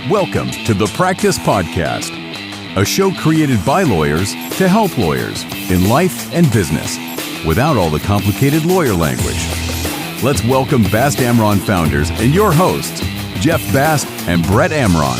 Welcome to the Practice Podcast, a show created by lawyers to help lawyers in life and business without all the complicated lawyer language. Let's welcome Bast Amron founders and your hosts, Jeff Bast and Brett Amron.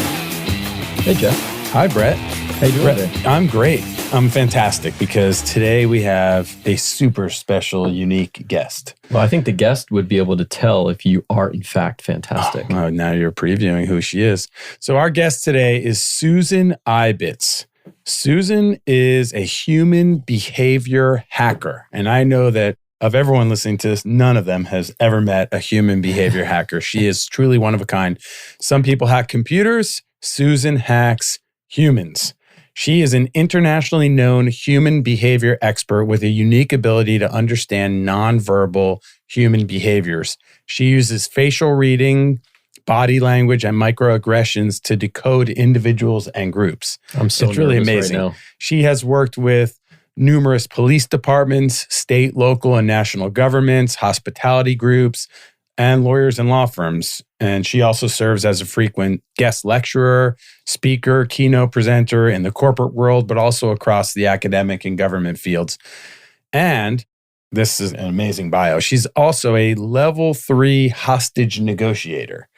Hey, Jeff. Hi, Brett. How you doing today? I'm great. I'm fantastic because today we have a super special, unique guest. Well, I think the guest would be able to tell if you are, in fact, fantastic. Oh, now you're previewing who she is. So our guest today is Susan Ibitz. Susan is a human behavior hacker. And I know that of everyone listening to this, none of them has ever met a human behavior hacker. She is truly one of a kind. Some people hack computers. Susan hacks humans. She is an internationally known human behavior expert with a unique ability to understand nonverbal human behaviors. She uses facial reading, body language, and microaggressions to decode individuals and groups. It's really amazing. Right now. She has worked with numerous police departments, state, local, and national governments, hospitality groups, and lawyers and law firms. And she also serves as a frequent guest lecturer, speaker, keynote presenter in the corporate world, but also across the academic and government fields. And this is an amazing bio. She's also a Level III Hostage Negotiator.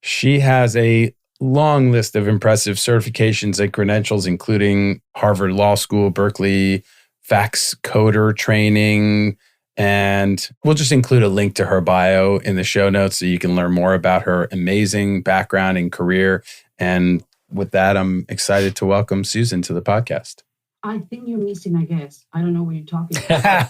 She has a long list of impressive certifications and credentials, including Harvard Law School, Berkeley, fax coder training, and we'll just include a link to her bio in the show notes so you can learn more about her amazing background and career. And with that, I'm excited to welcome Susan to the podcast. I think you're missing a guest. I don't know what you're talking about.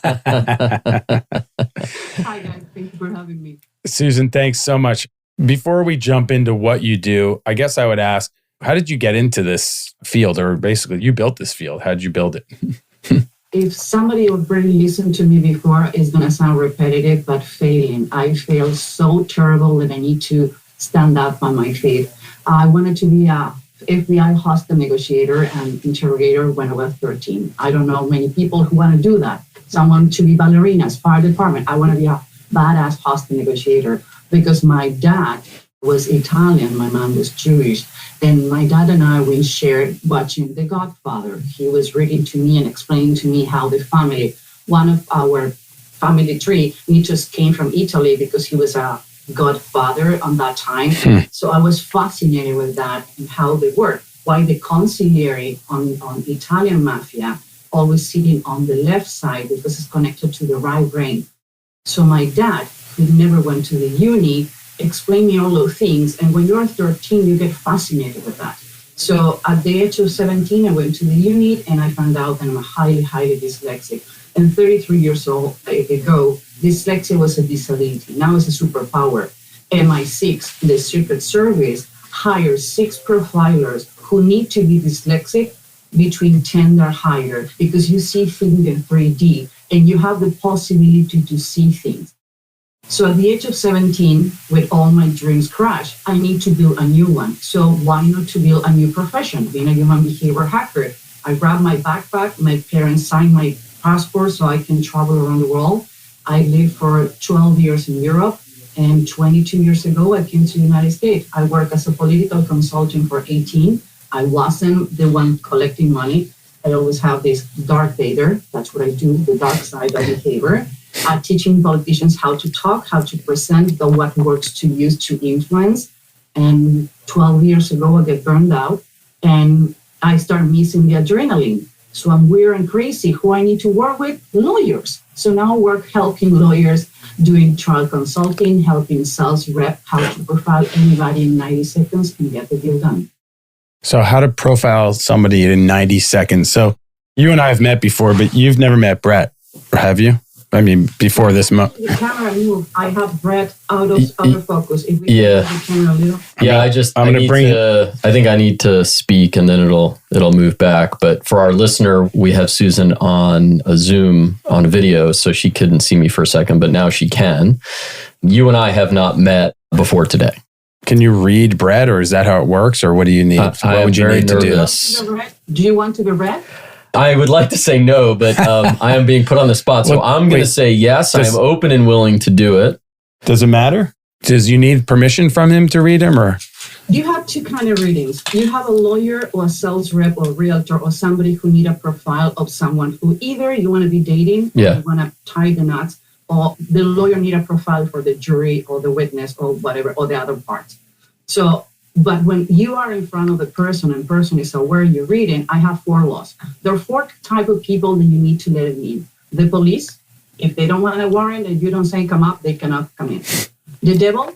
Hi, guys. Thank you for having me. Susan, thanks so much. Before we jump into what you do, I guess I would ask, how did you get into this field? Or basically, you built this field. How did you build it? If somebody already listened to me before, it's going to sound repetitive, but failing. I failed so terrible that I need to stand up on my feet. I wanted to be a FBI hostage negotiator and interrogator when I was 13. I don't know many people who want to do that. Someone to be ballerinas, fire department. I want to be a badass hostage negotiator because my dad was Italian, my mom was Jewish. And my dad and I, we shared watching The Godfather. He was reading to me and explaining to me how the family, one of our family tree, he just came from Italy because he was a godfather on that time. So I was fascinated with that and how they work. Why the consigliere on Italian mafia always sitting on the left side because it's connected to the right brain. So my dad, who never went to the uni, explain me all those things. And when you're 13, you get fascinated with that. So at the age of 17, I went to the unit and I found out that I'm highly, highly dyslexic. And 33 years ago, dyslexia was a disability. Now it's a superpower. MI6, the Secret Service, hires 6 profilers who need to be dyslexic between 10 or higher because you see things in 3D and you have the possibility to see things. So at the age of 17, with all my dreams crashed, I need to build a new one. So why not to build a new profession, being a human behavior hacker? I grabbed my backpack, my parents signed my passport so I can travel around the world. I lived for 12 years in Europe, and 22 years ago, I came to the United States. I worked as a political consultant for 18. I wasn't the one collecting money. I always have this Darth Vader. That's what I do, the dark side of behavior. Teaching politicians how to talk, how to present, what words to use to influence. And 12 years ago, I get burned out and I start missing the adrenaline. So I'm weird and crazy. Who I need to work with? Lawyers. So now I work helping lawyers, doing trial consulting, helping sales rep, how to profile anybody in 90 seconds and get the deal done. So how to profile somebody in 90 seconds. So you and I have met before, but you've never met Brett, or have you? I mean, before this month. The camera moved. I have Brett out of focus. If we Yeah. move the camera a little. Yeah, I think I need to speak and then it'll move back. But for our listener, we have Susan on a Zoom on a video, so she couldn't see me for a second, but now she can. You and I have not met before today. Can you read Brett, or is that how it works, or what do you need? What would you need to do? Do you want to be read? I would like to say no, but I am being put on the spot. So I'm going to say yes. I am open and willing to do it. Does it matter? Does you need permission from him to read him, or? You have two kind of readings. You have a lawyer or a sales rep or realtor or somebody who need a profile of someone who either you want to be dating or you want to tie the knots, or the lawyer need a profile for the jury or the witness or whatever, or the other parts. So, but when you are in front of the person and person is aware you're reading, I have 4 laws. There are 4 type of people that you need to let in. The police, if they don't want a warrant and you don't say come up, they cannot come in. The devil,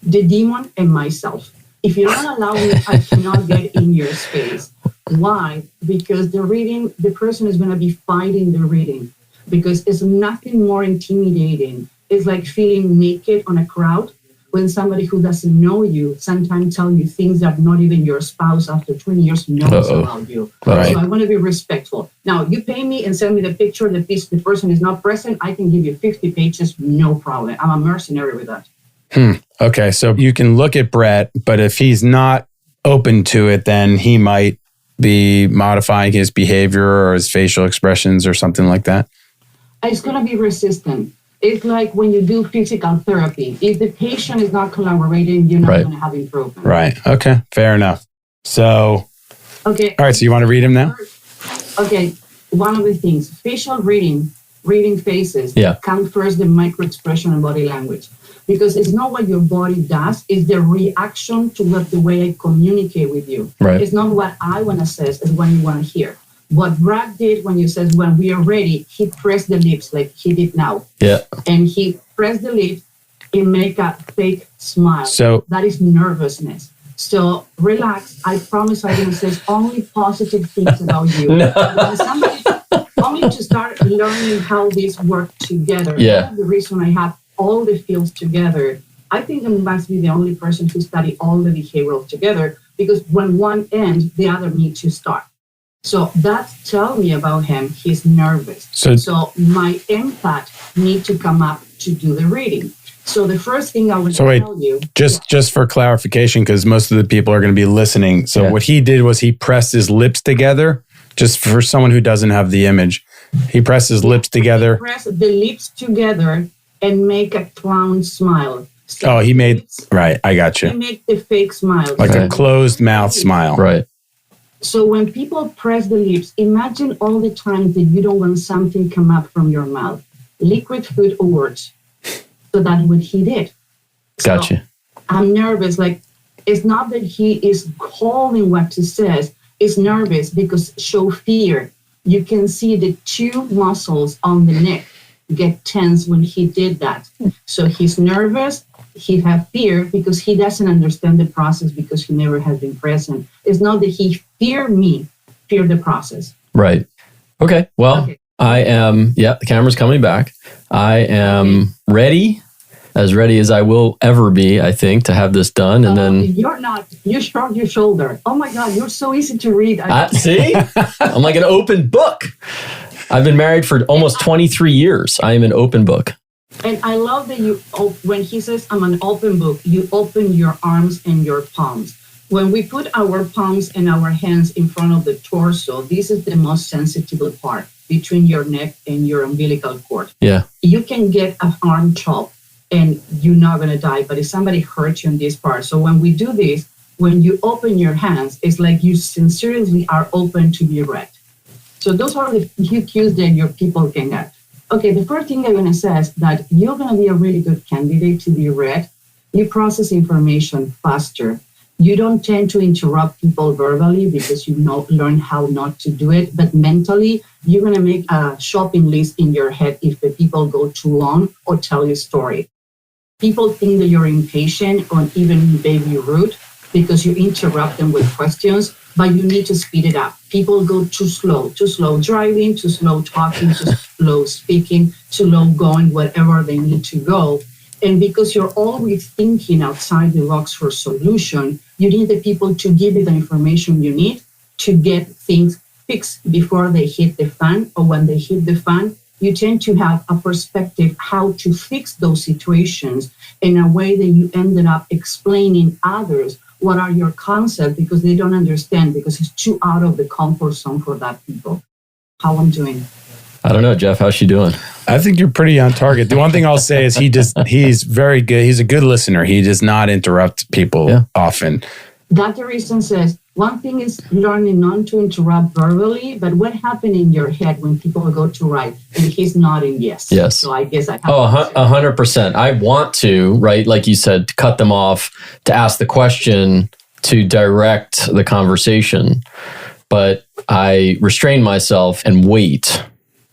the demon, and myself. If you don't allow me, I cannot get in your space. Why? Because the person is going to be fighting the reading, because it's nothing more intimidating. It's like feeling naked on a crowd when somebody who doesn't know you sometimes tell you things that not even your spouse after 20 years knows about you. Right. So I want to be respectful. Now, you pay me and send me the picture, the person is not present, I can give you 50 pages, no problem. I'm a mercenary with that. Okay, so you can look at Brett, but if he's not open to it, then he might be modifying his behavior or his facial expressions or something like that. It's going to be resistant. It's like when you do physical therapy. If the patient is not collaborating, you're not going to have improvement. Right. Okay, fair enough. So, okay. All right, so you want to read him now? Okay, one of the things, facial reading faces, come first the micro expression and body language. Because it's not what your body does, it's the reaction to the way I communicate with you. Right. It's not what I want to say, it's what you want to hear. What Brad did when you said, when we are ready, he pressed the lips like he did now. Yeah. And he pressed the lips and make a fake smile. So that is nervousness. So relax. I promise I'm going to say only positive things about you. Only to start learning how these work together. Yeah. The reason I have all the fields together, I think I must be the only person who study all the behavioral together, because when one ends, the other needs to start. So that tells me about him. He's nervous. So my empath need to come up to do the reading. So the first thing I would tell you... Just for clarification, because most of the people are going to be listening. So what he did was he pressed his lips together, just for someone who doesn't have the image. He pressed his lips together. He pressed the lips together and make a clown smile. So he made... Right, I got you. He make the fake smile. Like a closed mouth smile. Right. So when people press the lips, imagine all the times that you don't want something come up from your mouth. Liquid food or words. So that's what he did. Gotcha. I'm nervous. Like, it's not that he is calling what he says. It's nervous because show fear. You can see the 2 muscles on the neck get tense when he did that. So he's nervous. He have fear because he doesn't understand the process because he never has been present. It's not that he fear the process. Right. Okay. Well, I am, the camera's coming back. I am ready as I will ever be, I think, to have this done. And then... You're not. You shrug your shoulder. Oh my God, you're so easy to read. See? I'm like an open book. I've been married for almost 23 years. I am an open book. And I love that when he says, I'm an open book, you open your arms and your palms. When we put our palms and our hands in front of the torso, this is the most sensitive part between your neck and your umbilical cord. Yeah. You can get an arm chop and you're not going to die, but if somebody hurts you in this part. So when we do this, when you open your hands, it's like you sincerely are open to be read. So those are the few cues that your people can get. Okay, the first thing I'm going to say is that you're going to be a really good candidate to be read. You process information faster. You don't tend to interrupt people verbally because you learn how not to do it. But mentally, you're going to make a shopping list in your head if the people go too long or tell you a story. People think that you're impatient or even maybe rude because you interrupt them with questions, but you need to speed it up. People go too slow driving, too slow talking, too slow speaking, too slow going wherever they need to go. And because you're always thinking outside the box for a solution, you need the people to give you the information you need to get things fixed before they hit the fan, or when they hit the fan, you tend to have a perspective how to fix those situations in a way that you ended up explaining others what are your concepts because they don't understand because it's too out of the comfort zone for that people. How I'm doing? I don't know, Jeff. How's she doing? I think you're pretty on target. The one thing I'll say is he's very good. He's a good listener. He does not interrupt people often. Dr. Easton says, one thing is learning not to interrupt verbally, but what happened in your head when people go to write? And he's nodding yes. Yes. So I guess I have 100%. I want to, right? Like you said, to cut them off, to ask the question, to direct the conversation. But I restrain myself and wait.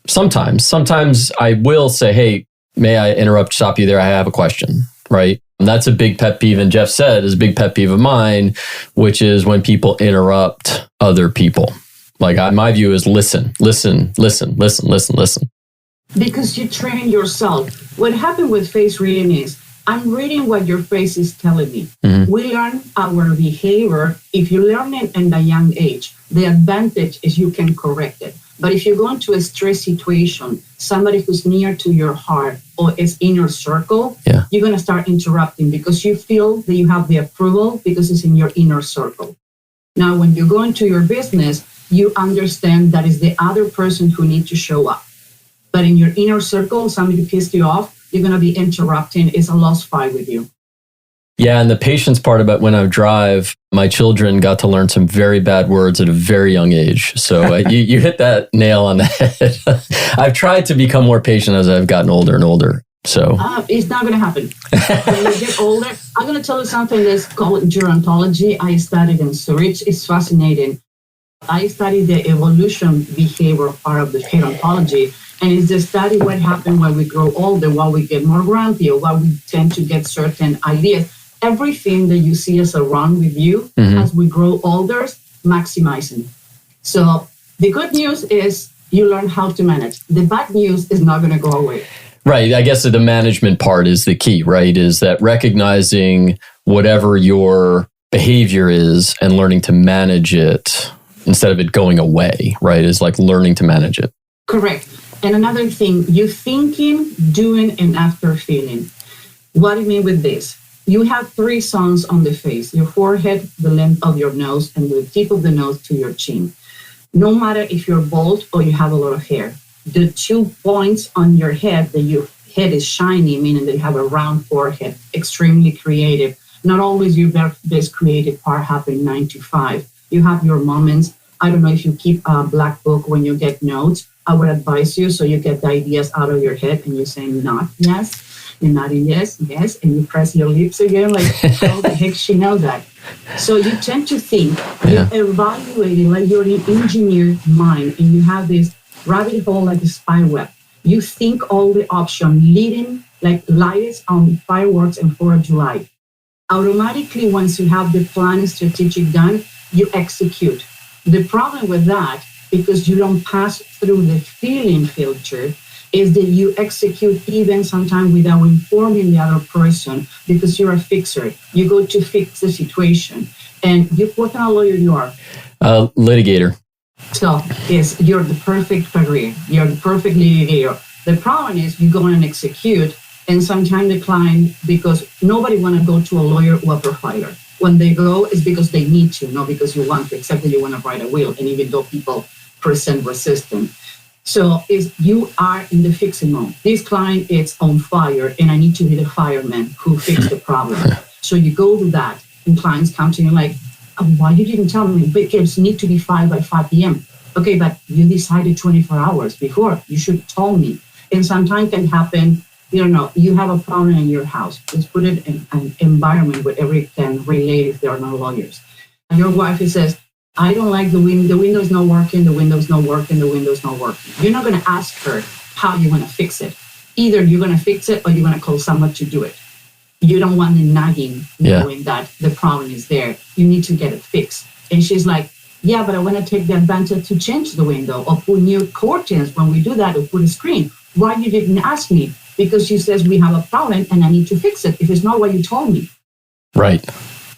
Sometimes I will say, hey, may I stop you there? I have a question, right? And that's a big pet peeve. And Jeff said is a big pet peeve of mine, which is when people interrupt other people. Like my view is listen. Because you train yourself. What happened with face reading is I'm reading what your face is telling me. Mm-hmm. We learn our behavior. If you learn it at a young age, the advantage is you can correct it. But if you go into a stress situation, somebody who's near to your heart or is in your circle, you're going to start interrupting because you feel that you have the approval because it's in your inner circle. Now, when you go into your business, you understand that is the other person who needs to show up. But in your inner circle, somebody pissed you off, you're going to be interrupting. It's a lost fight with you. Yeah, and the patience part about when I drive, my children got to learn some very bad words at a very young age. So you hit that nail on the head. I've tried to become more patient as I've gotten older and older. So it's not going to happen. When you get older, I'm going to tell you something that's called gerontology. I studied in Zurich. It's fascinating. I studied the evolution behavior part of the gerontology. And it's the study what happens when we grow older, why we get more grumpy, or why we tend to get certain ideas. Everything that you see as around with you as we grow older, maximizing. So the good news is you learn how to manage. The bad news is not going to go away. Right. I guess the management part is the key, right? Is that recognizing whatever your behavior is and learning to manage it instead of it going away, right? Is like learning to manage it. Correct. And another thing, you thinking, doing, and after feeling. What do you mean with this? You have 3 zones on the face, your forehead, the length of your nose, and the tip of the nose to your chin. No matter if you're bald or you have a lot of hair, the 2 points on your head, that your head is shiny, meaning that you have a round forehead, extremely creative. Not always your best creative part happen 9 to 5. You have your moments. I don't know if you keep a black book when you get notes. I would advise you so you get the ideas out of your head and you're saying not yes. You're nodding yes, and you press your lips again, like, how the heck she know that? So you tend to think, you're evaluating, like you're an engineer mind, and you have this rabbit hole like a spider web. You think all the options leading, like lights on fireworks and 4th of July. Automatically, once you have the plan and strategic done, you execute. The problem with that, because you don't pass through the feeling filter, is that you execute even sometimes without informing the other person because you're a fixer. You go to fix the situation. And what kind of lawyer you are? Litigator. So, yes, you're the perfect career. You're the perfect litigator. The problem is you go and execute, and sometimes the client, because nobody want to go to a lawyer or a provider. When they go, it's because they need to, not because you want to, except that you want to write a will. And even though people present resistance. So you are in the fixing mode. This client is on fire, and I need to be the fireman who fixed the problem. So you go to that, and clients come to you like, why you didn't tell me? Because it needs to be filed by 5 p.m. Okay, but you decided 24 hours before. You should have told me. And sometimes can happen, you have a problem in your house. Let's put it in an environment where everyone can relate if they are not lawyers. And your wife says, I don't like the window. The window's not working. The window's not working. The window's not working. You're not going to ask her how you're going to fix it. Either you're going to fix it or you're going to call someone to do it. You don't want the nagging knowing that the problem is there. You need to get it fixed. And she's like, yeah, but I want to take the advantage to change the window or put new curtains when we do that or put a screen. Why you didn't ask me? Because she says we have a problem and I need to fix it. If it's not what you told me. Right.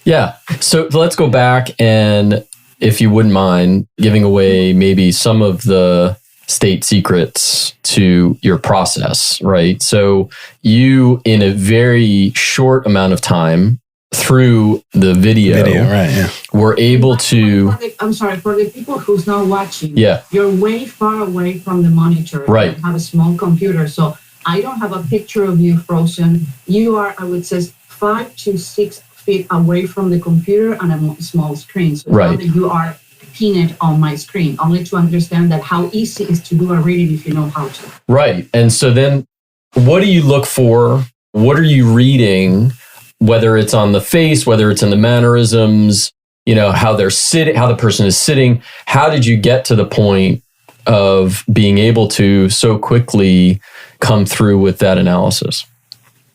Yeah. So let's go back and, if you wouldn't mind, giving away maybe some of the state secrets to your process, right? So you, in a very short amount of time, through the video right, were able to... For the people who's not watching, you're way far away from the monitor. Right. You have a small computer, so I don't have a picture of you frozen. You are, I would say, 5 to 6 feet away from the computer and a small screen. So right. now that you are peanut on my screen, only to understand that how easy it is to do a reading if you know how to. Right. And so then what do you look for? What are you reading? Whether it's on the face, whether it's in the mannerisms, how they're sitting, how the person is sitting. How did you get to the point of being able to so quickly come through with that analysis?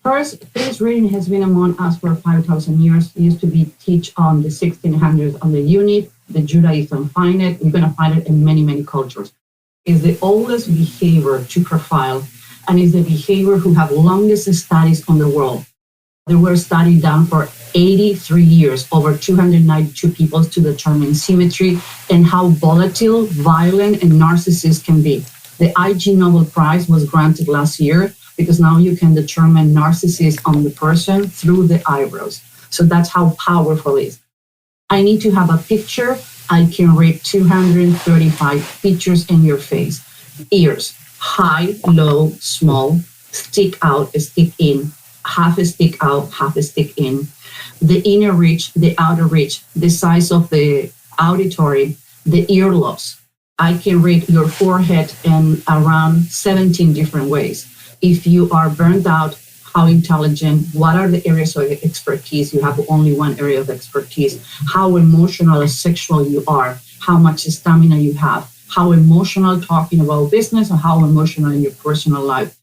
First, face reading has been among us for 5,000 years. It used to be taught on the 1600s on the unit. The Judaism find it. You're going to find it in many, many cultures. It's the oldest behavior to profile, and is the behavior who have longest studies on the world. There were studies done for 83 years, over 292 people to determine symmetry and how volatile, violent, and narcissist can be. The IG Nobel Prize was granted last year because now you can determine narcissism on the person through the eyebrows. So that's how powerful it is. I need to have a picture. I can read 235 features in your face. Ears, high, low, small, stick out, stick in, half a stick out, half a stick in. The inner reach, the outer reach, the size of the auditory, the earlobes. I can read your forehead in around 17 different ways. If you are burned out, how intelligent, what are the areas of expertise? You have only one area of expertise. How emotional or sexual you are, how much stamina you have, how emotional talking about business, or how emotional in your personal life.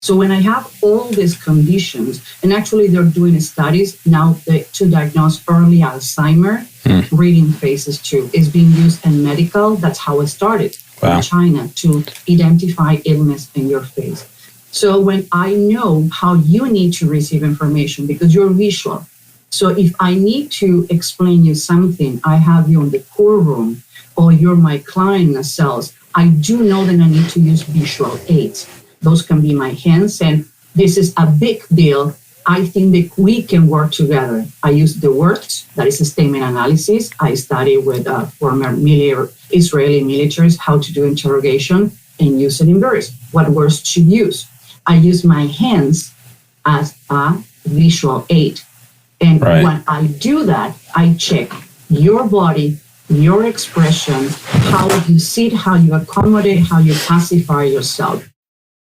So when I have all these conditions, and actually they're doing studies now to diagnose early Alzheimer, reading faces too, is being used in medical. That's how it started in China, to identify illness in your face. So when I know how you need to receive information, because you're visual. So if I need to explain you something, I have you in the core room, or you're my client in the cells, I do know that I need to use visual aids. Those can be my hands, and this is a big deal. I think that we can work together. I use the words, that is a statement analysis. I study with former Israeli militaries how to do interrogation and use it in verse, what words to use. I use my hands as a visual aid. And when I do that, I check your body, your expression, how you sit, how you accommodate, how you pacify yourself.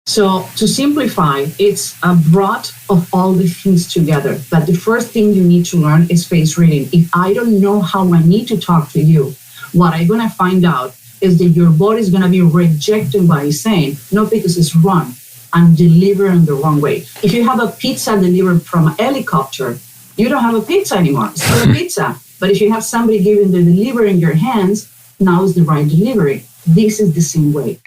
So to simplify, it's a broad of all the things together. But the first thing you need to learn is face reading. If I don't know how I need to talk to you, what I'm going to find out is that your body is going to be rejecting what I'm saying, not because it's wrong. I'm delivering the wrong way. If you have a pizza delivered from a helicopter, you don't have a pizza anymore. It's not a pizza. But if you have somebody giving the delivery in your hands, now is the right delivery. This is the same way.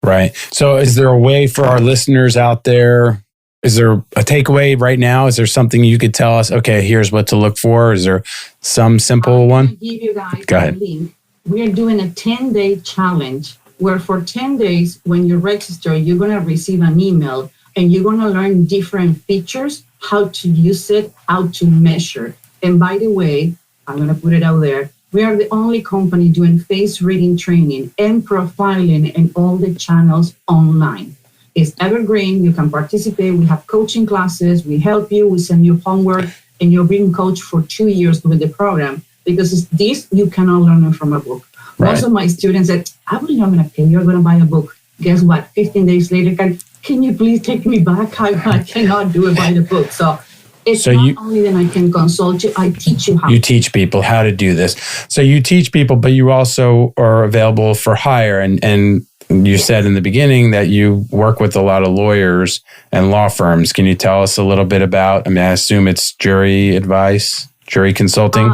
Right. So is there a way for our listeners out there? Is there a takeaway right now? Is there something you could tell us? Okay, here's what to look for. Is there some simple one? I'll give you guys Go a ahead. link. We are doing a 10-day challenge where for 10 days, when you register, you're going to receive an email and you're going to learn different features, how to use it, how to measure. And by the way, I'm going to put it out there. We are the only company doing face reading training and profiling in all the channels online. It's evergreen. You can participate. We have coaching classes. We help you. We send you homework, and you're being coached for 2 years with the program, because it's this you cannot learn it from a book. Right. Most of my students said, I'm not going to pay. You're going to buy a book. Guess what? 15 days later, can you please take me back? I cannot do it by the book. So it's not only that I can consult you, I teach you how. You teach people how to do this. So you teach people, but you also are available for hire. And you said in the beginning that you work with a lot of lawyers and law firms. Can you tell us a little bit about, I assume it's jury advice, jury consulting?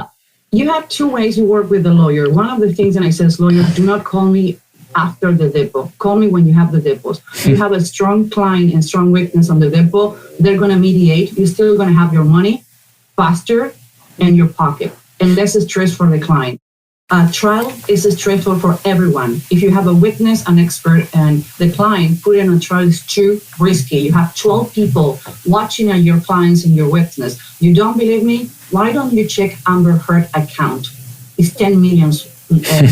You have two ways you work with a lawyer. One of the things that I say is, lawyers, do not call me after the depot. Call me when you have the depots. You have a strong client and strong witness on the depot. They're going to mediate. You're still going to have your money faster in your pocket and less stress for the client. Trial is stressful for everyone. If you have a witness, an expert, and the client, put in a trial is too risky. You have 12 people watching at your clients and your witness. You don't believe me? Why don't you check Amber Heard account? It's 10 million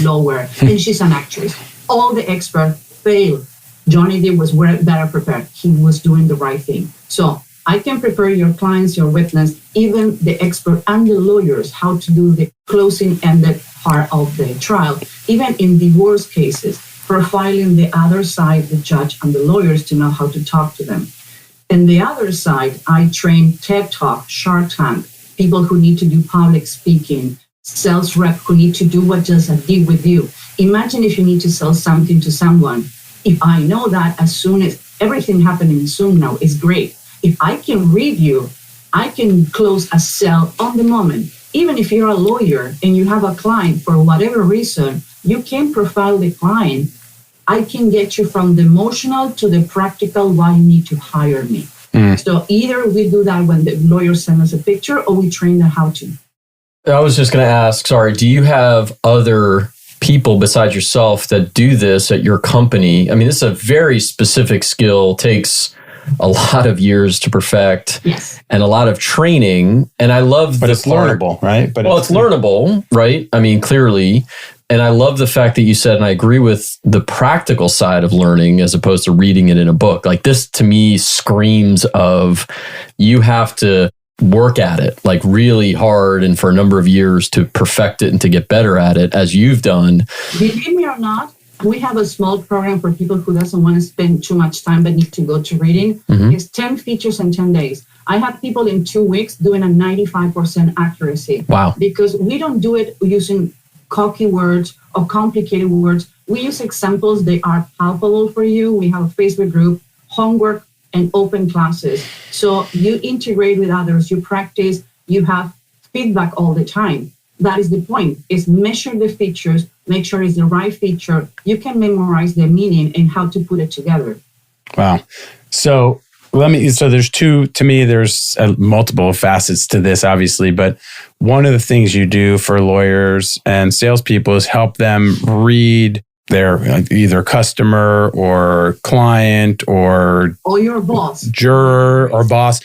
lower, and she's an actress. All the experts failed. Johnny Depp was better prepared. He was doing the right thing. So I can prepare your clients, your witness, even the expert and the lawyers how to do the closing-ended part of the trial. Even in divorce cases, profiling the other side, the judge and the lawyers, to know how to talk to them. And the other side, I train TED Talk, Shark Tank, people who need to do public speaking, sales rep who need to do what just I did with you. Imagine if you need to sell something to someone. If I know that as soon as everything happening in Zoom now is great. If I can read you, I can close a sale on the moment. Even if you're a lawyer and you have a client for whatever reason, you can profile the client. I can get you from the emotional to the practical why you need to hire me. So either we do that when the lawyer sends us a picture or we train them how to. I was just going to ask, sorry, do you have other people besides yourself that do this at your company? I mean, this is a very specific skill, takes a lot of years to perfect, yes, and a lot of training. And I love but it's learnable, right? But it's learnable, right? I mean, clearly. And I love the fact that you said, and I agree with the practical side of learning as opposed to reading it in a book. Like this to me screams of you have to work at it like really hard and for a number of years to perfect it and to get better at it as you've done. Believe me or not, we have a small program for people who doesn't want to spend too much time but need to go to reading. It's 10 features in 10 days. I have people in 2 weeks doing a 95% accuracy. Wow. Because we don't do it using cocky words or complicated words. We use examples. They are palpable for you. We have a Facebook group, homework, and open classes. So you integrate with others, you practice, you have feedback all the time. That is the point, is measure the features, make sure it's the right feature. You can memorize the meaning and how to put it together. Wow. So there's multiple facets to this, obviously, but one of the things you do for lawyers and salespeople is help them read their either customer or client or your boss, juror or boss.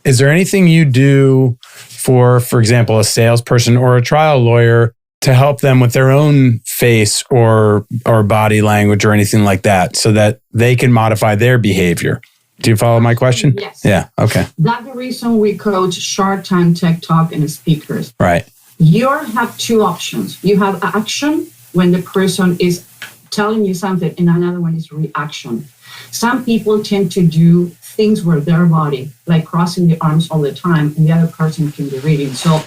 Is there anything you do for example, a salesperson or a trial lawyer to help them with their own face or body language or anything like that so that they can modify their behavior? Do you follow my question? Yes. Yeah. Okay. That's the reason we coach Shark Tank, Tech Talk, and speakers. Right. You have two options. You have action when the person is telling you something, and another one is reaction. Some people tend to do things with their body, like crossing the arms all the time, and the other person can be reading. So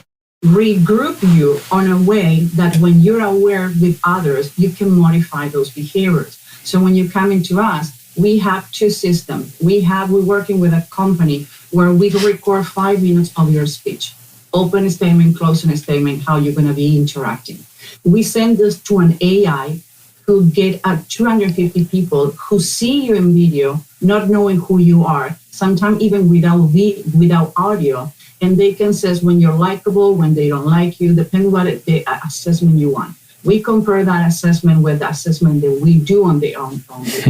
regroup you on a way that when you're aware with others, you can modify those behaviors. So when you come into us, we have two systems. We're working with a company where we record 5 minutes of your speech. Open statement, closing statement, how you're going to be interacting. We send this to an AI who get 250 people who see you in video, not knowing who you are, sometimes even without audio. And they can say when you're likable, when they don't like you, depending on what the assessment you want. We compare that assessment with the assessment that we do on the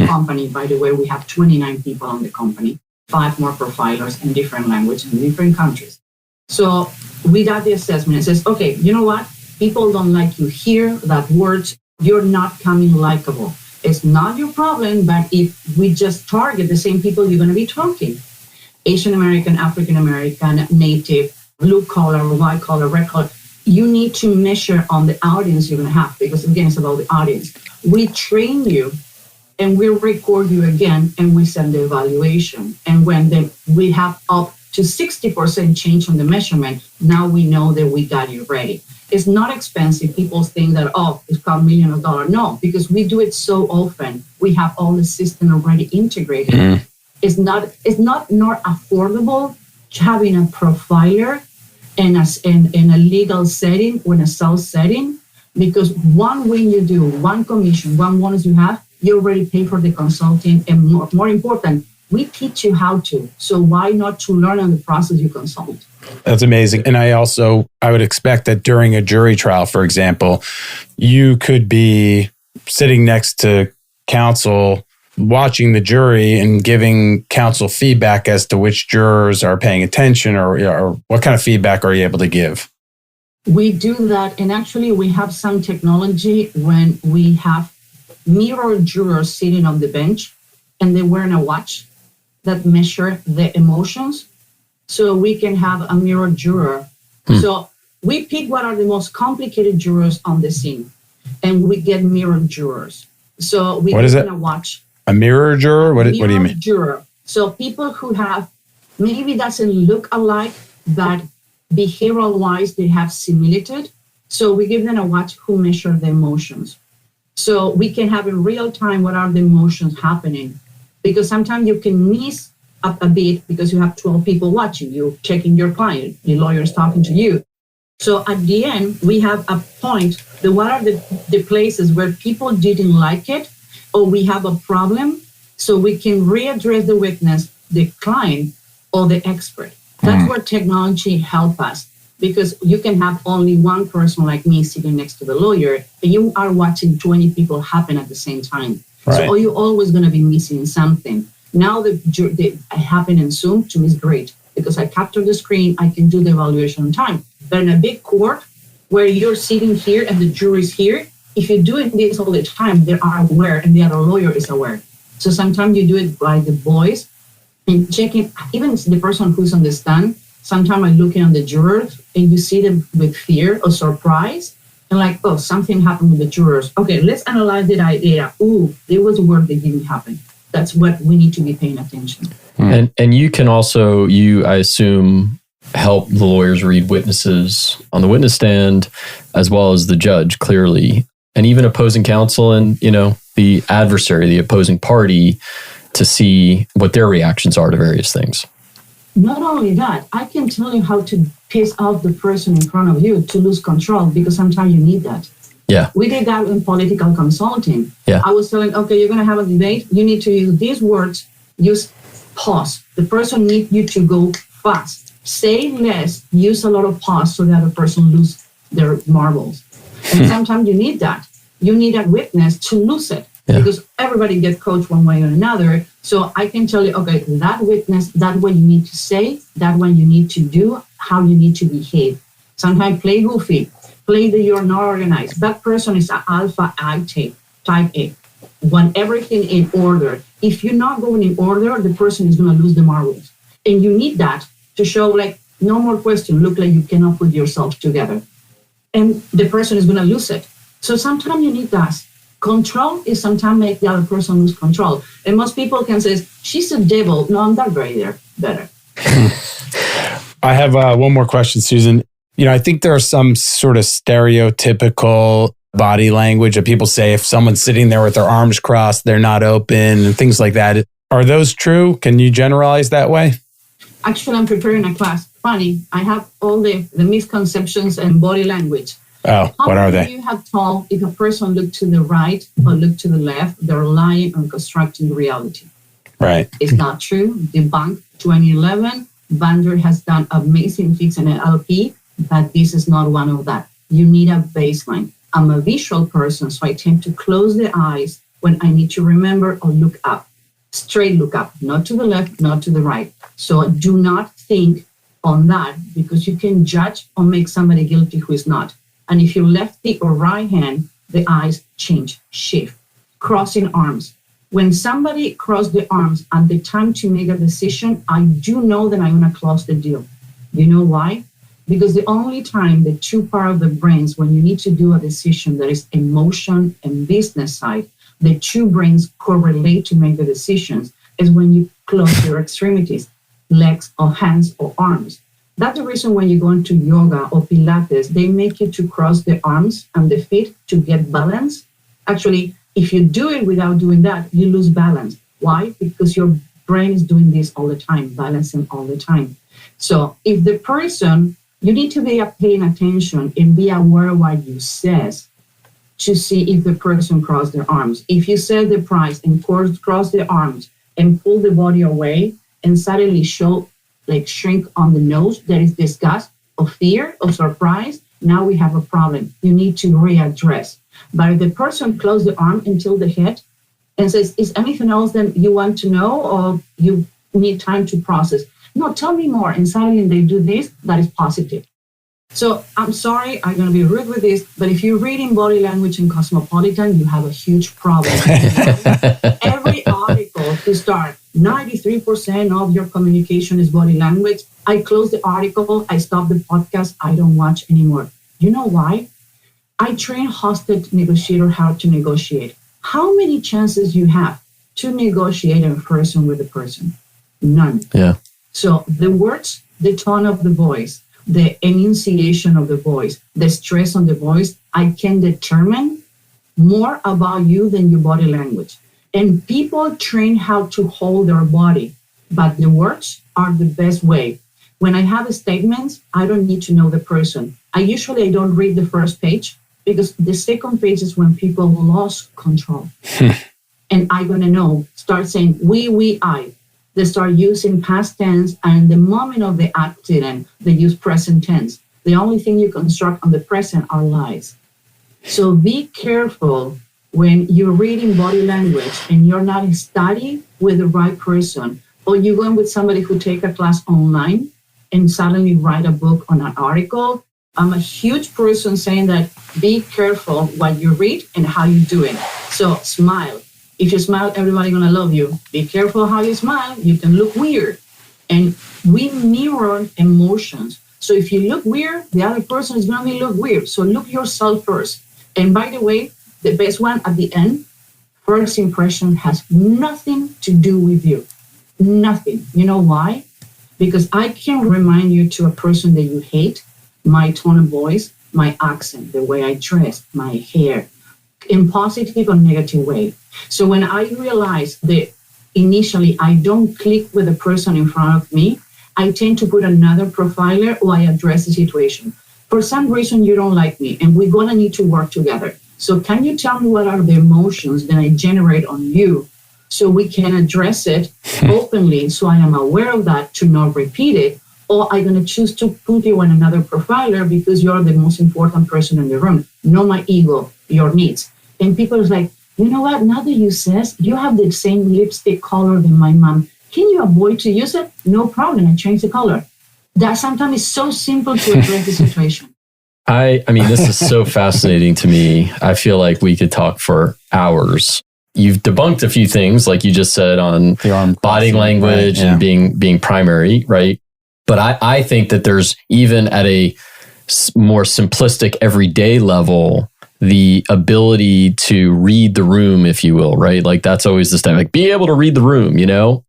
company. By the way, we have 29 people on the company, 5 more profilers in different languages in different countries. So we got the assessment. It says, okay, you know what? People don't like you here, that words, you're not coming likable. It's not your problem, but if we just target the same people, you're going to be talking. Asian American, African American, Native, blue collar, white collar, red collar. You need to measure on the audience you're going to have, because again, it's about the audience. We train you and we record you again and we send the evaluation. And when we have up to 60% change on the measurement, now we know that we got you ready. It's not expensive. People think that, it's called $1 million. No, because we do it so often. We have all the system already integrated. Mm-hmm. It's not affordable having a profiler in a legal setting or in a sales setting, because one win you do, one commission, one bonus you have, you already pay for the consulting, and more important, we teach you how to. So why not to learn on the process you consult? That's amazing. And I would expect that during a jury trial, for example, you could be sitting next to counsel, watching the jury and giving counsel feedback as to which jurors are paying attention or what kind of feedback are you able to give? We do that. And actually, we have some technology when we have mirror jurors sitting on the bench and they're wearing a watch that measure the emotions. so we can have a mirror juror. So we pick what are the most complicated jurors on the scene, and we get mirror jurors. So we going to watch a mirror juror. What do you mean? Juror. So people who have maybe doesn't look alike, but behavioral wise they have similitude. So we give them a watch who measure the emotions. So we can have in real time what are the emotions happening, because sometimes you can miss up a bit because you have 12 people watching you, checking your client, the lawyer is talking to you. So at the end, we have a point that what are the places where people didn't like it, or we have a problem, so we can readdress the witness, the client, or the expert. That's where technology helps us, because you can have only one person like me sitting next to the lawyer, and you are watching 20 people happen at the same time. Right. So you're always going to be missing something. Now the happen in Zoom to me is great, because I capture the screen, I can do the evaluation in time. But in a big court where you're sitting here and the jury's here, if you're doing this all the time, they are aware and the other lawyer is aware. So sometimes you do it by the voice and checking, even the person who's on the stand, sometimes I'm looking on the jurors and you see them with fear or surprise and like, oh, something happened with the jurors. Okay, let's analyze that idea. Ooh, there was a word that didn't happen. That's what we need to be paying attention. And you can also, I assume, help the lawyers read witnesses on the witness stand, as well as the judge, clearly, and even opposing counsel and, the adversary, the opposing party, to see what their reactions are to various things. Not only that, I can tell you how to piss off the person in front of you to lose control, because sometimes you need that. Yeah. We did that in political consulting. Yeah. I was telling, okay, you're going to have a debate. You need to use these words. Use pause. The person needs you to go fast. Say less. Use a lot of pause so that the person lose their marbles. And sometimes you need that. You need a witness to lose it, because everybody gets coached one way or another. So I can tell you, okay, that witness, that what you need to say, that what you need to do, how you need to behave. Sometimes play goofy. Play that you're not organized. That person is an alpha type A. Want everything in order. If you're not going in order, the person is going to lose the marbles. And you need that to show like, no more question, look like you cannot put yourself together. And the person is going to lose it. So sometimes you need that. Control is sometimes make the other person lose control. And most people can say, she's a devil. No, I'm that better. I have one more question, Susan. I think there are some sort of stereotypical body language that people say if someone's sitting there with their arms crossed, they're not open and things like that. Are those true? Can you generalize that way? Actually, I'm preparing a class. Funny, I have all the misconceptions and body language. Oh, what are they? How many of you have told if a person look to the right or look to the left, they're lying or constructing reality? Right. It's not true. Debunked 2011. Vander has done amazing fix in NLP, but this is not one of that. You need a baseline. I'm a visual person, so I tend to close the eyes when I need to remember or look up. Straight look up, not to the left, not to the right. So do not think on that, because you can judge or make somebody guilty who is not. And if you're lefty or right hand, the eyes change, shift. Crossing arms. When somebody crosses the arms at the time to make a decision, I do know that I'm going to close the deal. You know why? Because the only time the two parts of the brains, when you need to do a decision that is emotion and business side, the two brains correlate to make the decisions, is when you close your extremities, legs or hands or arms. That's the reason when you go into yoga or Pilates, they make you to cross the arms and the feet to get balance. Actually, if you do it without doing that, you lose balance. Why? Because your brain is doing this all the time, balancing all the time. So if the person, you need to be paying attention and be aware of what you says to see if the person crossed their arms. If you said the price and cross the arms and pull the body away and suddenly show like shrink on the nose, there is disgust or fear or surprise, now we have a problem. You need to readdress. But if the person closes the arm until the head and says, is anything else that you want to know or you need time to process? No, tell me more. And suddenly they do this, that is positive. So I'm sorry, I'm going to be rude with this, but if you're reading body language in Cosmopolitan, you have a huge problem. Every article to start, 93% of your communication is body language. I close the article. I stop the podcast. I don't watch anymore. You know why? I train hostage negotiator how to negotiate. How many chances you have to negotiate in person with a person? None. Yeah. So the words, the tone of the voice, the enunciation of the voice, the stress on the voice, I can determine more about you than your body language. And people train how to hold their body, but the words are the best way. When I have a statement, I don't need to know the person. I don't read the first page because the second page is when people lost control. And I'm going to start saying we, I. They start using past tense, and the moment of the accident, they use present tense. The only thing you construct on the present are lies. So be careful when you're reading body language and you're not studying with the right person, or you're going with somebody who take a class online and suddenly write a book on an article. I'm a huge person saying that be careful what you read and how you do it. So smile. If you smile, everybody's going to love you. Be careful how you smile. You can look weird. And we mirror emotions. So if you look weird, the other person is going to look weird. So look yourself first. And by the way, the best one at the end, first impression has nothing to do with you. Nothing. You know why? Because I can remind you to a person that you hate, my tone of voice, my accent, the way I dress, my hair, in positive or negative way. So when I realize that initially I don't click with the person in front of me, I tend to put another profiler or I address the situation. For some reason, you don't like me and we're going to need to work together. So can you tell me what are the emotions that I generate on you so we can address it openly so I am aware of that to not repeat it? Or I'm going to choose to put you on another profiler because you're the most important person in the room. Know my ego, your needs. And people are like, you know what? Now that you says, you have the same lipstick color than my mom. Can you avoid to use it? No problem. I change the color. That sometimes is so simple to address the situation. I mean, this is so fascinating to me. I feel like we could talk for hours. You've debunked a few things, like you just said, on body language and being primary, right? But I think that there's, even at a more simplistic everyday level, the ability to read the room, if you will, right? Like that's always the step, like be able to read the room, you know?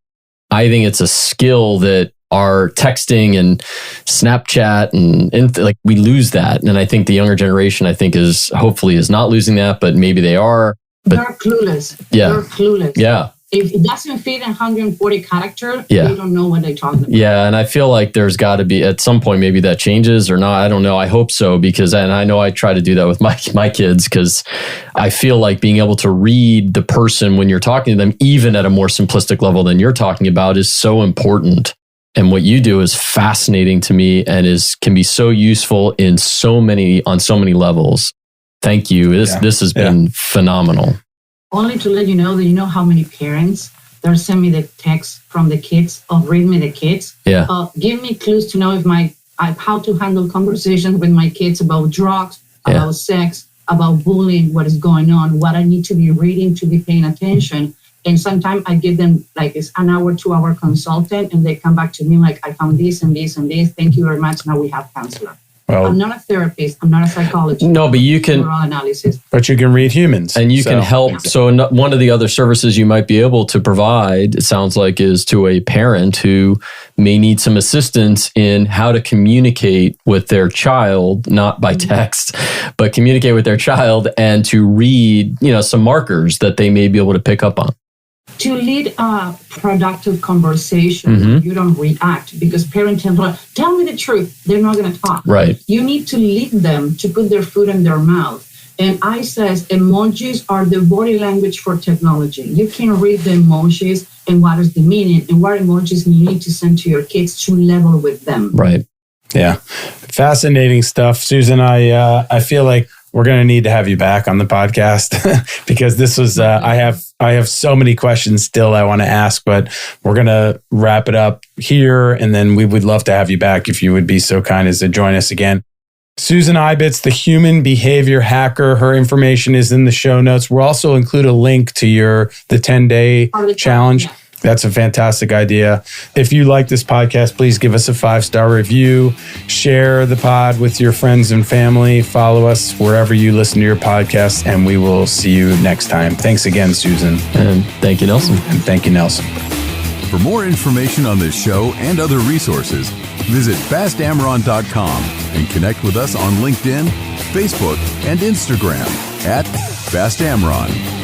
I think it's a skill that our texting and Snapchat and like we lose that. And I think the younger generation, I think is not losing that, but maybe they are. But they're clueless. Yeah. They're clueless. Yeah. If it doesn't fit 140 characters, they don't know what they're talking about. Yeah, and I feel like there's got to be, at some point, maybe that changes or not. I don't know. I hope so, because, and I know I try to do that with my kids, because I feel like being able to read the person when you're talking to them, even at a more simplistic level than you're talking about, is so important. And what you do is fascinating to me and can be so useful on so many levels. Thank you. This has been phenomenal. Only to let you know that you know how many parents they're sending me the text from the kids of read me the kids. Yeah. Give me clues to know if how to handle conversations with my kids about drugs, about sex, about bullying, what is going on, what I need to be reading to be paying attention. And sometimes I give them like it's an hour, 2 hour consultant, and they come back to me like, I found this and this and this. Thank you very much. Now we have counselor. Well, I'm not a therapist. I'm not a psychologist. No, but you can. Analysis. But you can read humans. And you can help. So one of the other services you might be able to provide, it sounds like, is to a parent who may need some assistance in how to communicate with their child, not by text, but communicate with their child and to read, some markers that they may be able to pick up on. To lead a productive conversation, you don't react, because parents tell me the truth. They're not going to talk. Right. You need to lead them to put their food in their mouth. And I says emojis are the body language for technology. You can read the emojis and what is the meaning and what emojis you need to send to your kids to level with them. Right. Yeah. Fascinating stuff. Susan, I feel like we're going to need to have you back on the podcast because this was, I have so many questions still I want to ask, but we're going to wrap it up here. And then we would love to have you back if you would be so kind as to join us again. Susan Ibitz, the human behavior hacker. Her information is in the show notes. We'll also include a link to the 10-day challenge. That's a fantastic idea. If you like this podcast, please give us a 5-star review. Share the pod with your friends and family. Follow us wherever you listen to your podcasts, and we will see you next time. Thanks again, Susan. And thank you, Nelson. And thank you, Nelson. For more information on this show and other resources, visit bastamron.com and connect with us on LinkedIn, Facebook, and Instagram @BastAmron.